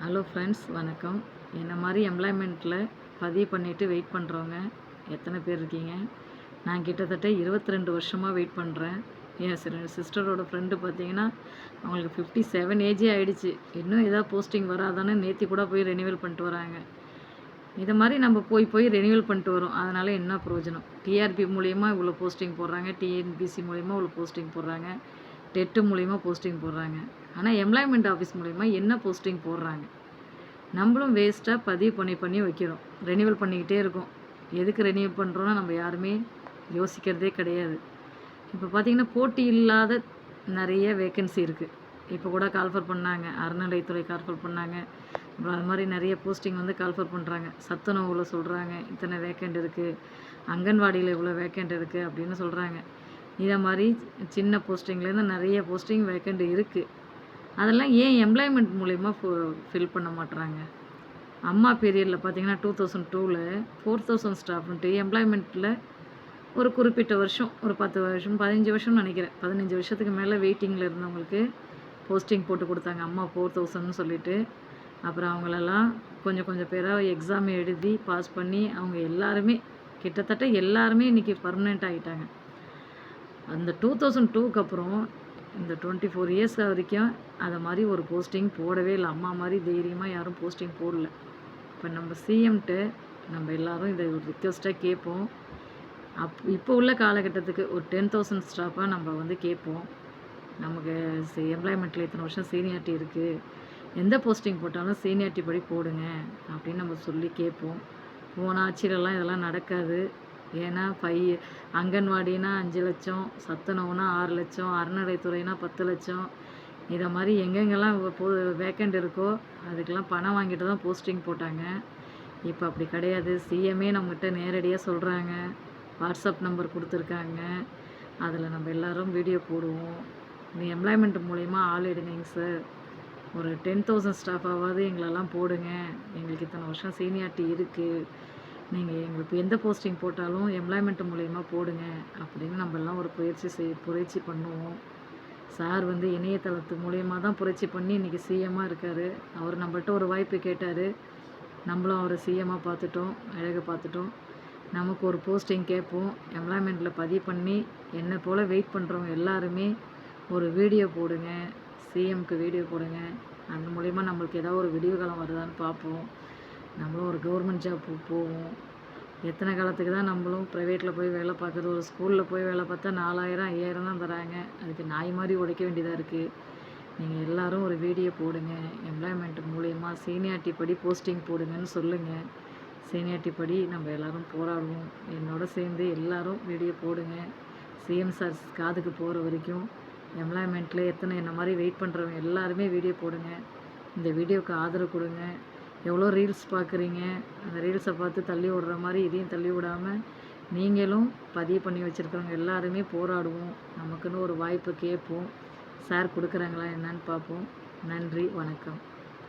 Hello friends, வணக்கம். என்ன மாதிரி எம்ப்ளாய்மெண்ட்டில் பதிவு பண்ணிவிட்டு வெயிட் பண்ணுறவங்க எத்தனை பேர் இருக்கீங்க? நான் கிட்டத்தட்ட 22 வருஷமாக வெயிட் பண்ணுறேன். என் சிஸ்டரோட ஃப்ரெண்டு பார்த்தீங்கன்னா, அவங்களுக்கு 57 ஏஜே ஆகிடுச்சு. இன்னும் ஏதாவது போஸ்டிங் வராதானே நேற்று கூட போய் ரெனியூவல் பண்ணிட்டு வராங்க. இதை மாதிரி நம்ம போய் ரெனியூவல் பண்ணிட்டு வரோம். அதனால் என்ன பிரயோஜனம்? டிஆர்பி மூலிமா இவ்வளோ போஸ்டிங் போடுறாங்க, டிஎன்பிசி மூலிமா இவ்வளோ போஸ்டிங் போடுறாங்க, டெட்டு மூலிமா போஸ்டிங் போடுறாங்க. ஆனால் எம்ப்ளாய்மெண்ட் ஆஃபீஸ் மூலிமா என்ன போஸ்டிங் போடுறாங்க? நம்மளும் வேஸ்ட்டாக பதிவு பண்ணி வைக்கிறோம். ரெனியூவல் பண்ணிக்கிட்டே இருக்கோம். எதுக்கு ரெனியூவல் பண்ணுறோன்னா நம்ம யாருமே யோசிக்கிறதே கிடையாது. இப்போ பார்த்திங்கன்னா போட்டி இல்லாத நிறைய வேக்கன்சி இருக்குது. இப்போ கூட கால்ஃபர் பண்ணாங்க, அறநிலையத்துறை கால்ஃபர் பண்ணாங்க. அப்புறம் அது மாதிரி நிறைய போஸ்டிங் வந்து கால்ஃபர் பண்ணுறாங்க. சத்துணவில் சொல்கிறாங்க இத்தனை வேக்கண்ட் இருக்குது, அங்கன்வாடியில் இவ்வளோ வேக்கண்ட் இருக்குது அப்படின்னு சொல்கிறாங்க. இதை மாதிரி சின்ன போஸ்டிங்லேருந்து நிறைய போஸ்டிங் வேக்கண்ட் இருக்குது. அதெல்லாம் ஏன் எம்ப்ளாய்மெண்ட் மூலிமா ஃபில் பண்ண மாட்டுறாங்க? அம்மா பீரியடில் பார்த்தீங்கன்னா 2002ல் 4000 ஸ்டாஃப்ன்ட்டு எம்ப்ளாய்மெண்ட்டில் ஒரு குறிப்பிட்ட வருஷம், ஒரு 10 வருஷம் 15 வருஷம்னு நினைக்கிறேன், 15 வருஷத்துக்கு மேலே வெயிட்டிங்கில் இருந்தவங்களுக்கு போஸ்டிங் போட்டு கொடுத்தாங்க. அம்மா 4000ன்னு சொல்லிட்டு. அப்புறம் அவங்களெல்லாம் கொஞ்சம் பேராக எக்ஸாம் எழுதி பாஸ் பண்ணி அவங்க எல்லாருமே கிட்டத்தட்ட எல்லாருமே இன்றைக்கி பர்மனெண்ட் ஆகிட்டாங்க. அந்த 2002க்கு அப்புறம் இந்த 24 இயர்ஸ் வரைக்கும் அதை மாதிரி ஒரு போஸ்டிங் போடவே இல்லை. அம்மா மாதிரி தைரியமாக யாரும் போஸ்டிங் போடல. இப்போ நம்ம சிஎம்கிட்ட நம்ம எல்லோரும் இதை ஒரு ரிக்வெஸ்ட்டாக கேட்போம். இப்போ உள்ள காலகட்டத்துக்கு ஒரு 10,000 ஸ்டாஃபாக நம்ம வந்து கேட்போம். நமக்கு எம்ப்ளாய்மெண்ட்டில் இத்தனை வருஷம் சீனியாரிட்டி இருக்குது, எந்த போஸ்டிங் போட்டாலும் சீனியாரிட்டி படி போடுங்க அப்படின்னு நம்ம சொல்லி கேட்போம். போன ஆட்சியிலலாம் இதெல்லாம் நடக்காது. ஏன்னா அங்கன்வாடினா 5 லட்சம், சத்துணவுனா 6 லட்சம், அறநிலைத்துறைனா 10 லட்சம், இதை மாதிரி எங்கெங்கெல்லாம் வேக்கண்ட் இருக்கோ அதுக்கெல்லாம் பணம் வாங்கிட்டு தான் போஸ்டிங் போட்டாங்க. இப்போ அப்படி கிடையாது. சிஎம்ஏ நம்மகிட்ட நேரடியாக சொல்கிறாங்க, வாட்ஸ்அப் நம்பர் கொடுத்துருக்காங்க, அதில் நம்ம எல்லோரும் வீடியோ போடுவோம். நீ எம்ப்ளாய்மெண்ட் மூலிமா ஆள் எடுங்க சார், ஒரு 10,000 ஸ்டாஃபாவது எங்களெல்லாம் போடுங்க, எங்களுக்கு இத்தனை வருஷம் சீனியாரிட்டி இருக்குது, நீங்கள் எங்களுக்கு எந்த போஸ்டிங் போட்டாலும் எம்ப்ளாய்மெண்ட் மூலயமா போடுங்க அப்படின்னு நம்மெல்லாம் ஒரு புரட்சி பண்ணுவோம். சார் வந்து இணையதளத்து மூலயமா தான் புரட்சி பண்ணி இன்றைக்கி சிஎம்மாக இருக்கார். அவர் நம்மள்ட்ட ஒரு வாய்ப்பு கேட்டார், நம்மளும் அவரை சிஎம்மாக பார்த்துட்டோம், அழகாக பார்த்துட்டோம். நமக்கு ஒரு போஸ்டிங் கேட்போம். எம்ப்ளாய்மெண்ட்டில் பதிவு பண்ணி என்னை போல் வெயிட் பண்ணுறவங்க எல்லாருமே ஒரு வீடியோ போடுங்க, சிஎம்க்கு வீடியோ போடுங்க. அந்த மூலிமா நம்மளுக்கு ஏதாவது ஒரு விடிவு காலம் வருதான்னு பார்ப்போம். நம்மளும் ஒரு கவர்மெண்ட் ஜாப் போவோம். எத்தனை காலத்துக்கு தான் நம்மளும் ப்ரைவேட்டில் போய் வேலை பார்க்குறது? ஒரு ஸ்கூலில் போய் வேலை பார்த்தா 4000 5000 தான் தராங்க. அதுக்கு நாய் மாதிரி உடைக்க வேண்டியதாக இருக்குது. நீங்கள் எல்லோரும் ஒரு வீடியோ போடுங்க, எம்ப்ளாய்மெண்ட் மூலயமா சீனியாரிட்டி படி போஸ்டிங் போடுங்கன்னு சொல்லுங்கள். சீனியாரிட்டி படி நம்ம எல்லோரும் போராடுவோம். என்னோட சேர்ந்து எல்லோரும் வீடியோ போடுங்க. சிஎம் சார் காதுக்கு போகிற வரைக்கும் எம்ப்ளாய்மெண்ட்டில் எத்தனை என்ன மாதிரி வெயிட் பண்ணுறவங்க எல்லாருமே வீடியோ போடுங்க. இந்த வீடியோவுக்கு ஆதரவு கொடுங்க. எவ்வளோ ரீல்ஸ் பார்க்குறீங்க, அந்த ரீல்ஸை பார்த்து தள்ளி விடுற மாதிரி இதையும் தள்ளி விடாமல் நீங்களும் பதிவு பண்ணி வச்சுருக்கிறவங்க எல்லாருமே போராடுவோம். நமக்குன்னு ஒரு வாய்ப்பு கேட்போம். சார் கொடுக்குறாங்களா என்னன்னு பார்ப்போம். நன்றி, வணக்கம்.